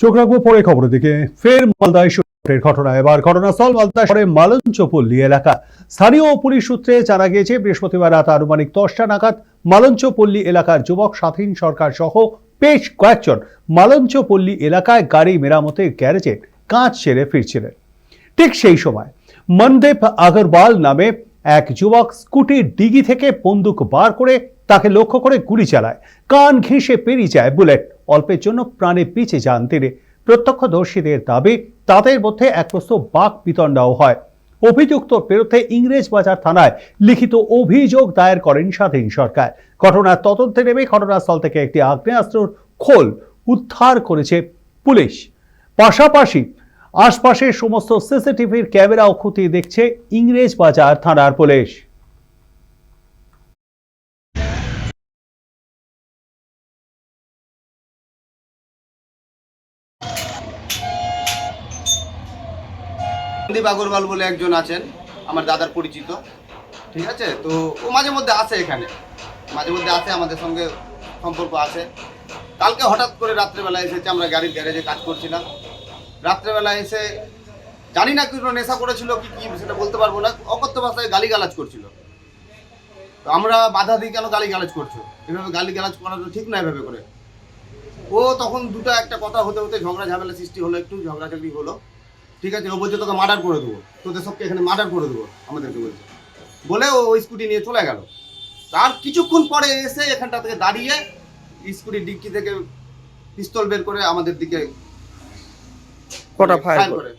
চোখ রাখবো পরে খবরের দিকে। ফের মালদায় শুটের ঘটনা। এবার ঘটনাস্থল মালদা শহরের মালঞ্চপল্লী এলাকা। স্থানীয় পুলিশ সূত্রে জানা গিয়েছে বৃহস্পতিবার রাত আনুমানিক 10টা নাগাদ মালঞ্চপল্লী এলাকার যুবক স্বাধীন সরকার সহ বেশ কয়েকজন মালঞ্চপল্লী এলাকায় গাড়ি মেরামতের গ্যারেজে কাঁচ ছেড়ে ফিরছিলেন। ঠিক সেই সময় মনদেব আগরওয়াল নামে এক যুবক স্কুটির ডিগি থেকে বন্দুক বার করে তাকে লক্ষ্য করে গুলি চালায়। কান ঘেঁষে পেরিয়ে যায় বুলেট। অল্পের জন্য প্রাণে বেঁচে যান তিনি। প্রত্যক্ষদর্শীদের দাবি তাদের মধ্যে এক প্রস্ত বাক বিতণ্ডাও হয়। অভিযুক্তর বিরুদ্ধে ইংরেজবাজার থানায় লিখিত অভিযোগ দায়ের করেন স্বাধীন সরকার। ঘটনার তদন্তে নেমে ঘটনাস্থল থেকে একটি আগ্নেয়াস্ত্রের খোল উদ্ধার করেছে পুলিশ। পাশাপাশি আশপাশের সমস্ত সিসিটিভির ক্যামেরাও খতিয়ে দেখছে ইংরেজবাজার থানার পুলিশ। মনদীপ আগরওয়াল বলে একজন আছেন, আমার দাদার পরিচিত। ঠিক আছে, তো ও মাঝে মধ্যে আসে, এখানে মাঝে মধ্যে আসে, আমাদের সঙ্গে সম্পর্ক আছে। কালকে হঠাৎ করে রাত্রেবেলা এসেছে, আমরা গাড়ির গ্যারেজে কাজ করছিলাম। রাত্রেবেলা এসে জানি না কোনো নেশা করেছিল কি কি সেটা বলতে পারবো না, অকথ্য ভাষায় গালিগালাজ করছিল। তো আমরা বাধা দিই, কেন গালিগালাজ করছো, এভাবে গালিগালাজ করা তো ঠিক না এভাবে করে। ও তখন দুটো একটা কথা হতে হতে ঝগড়া ঝামেলা সৃষ্টি হলো, একটু ঝগড়াঝাগড়ি হলো। ঠিক আছে, ও বলছে তোকে মার্ডার করে দেবো, তোদের সবকে এখানে মার্ডার করে দেবো আমাদেরকে বলছে, বলে ও স্কুটি নিয়ে চলে গেল। তার কিছুক্ষণ পরে এসে এখানটা থেকে দাঁড়িয়ে স্কুটির ডিক্কি থেকে পিস্তল বের করে আমাদের দিকে কটা ফায়ার করে?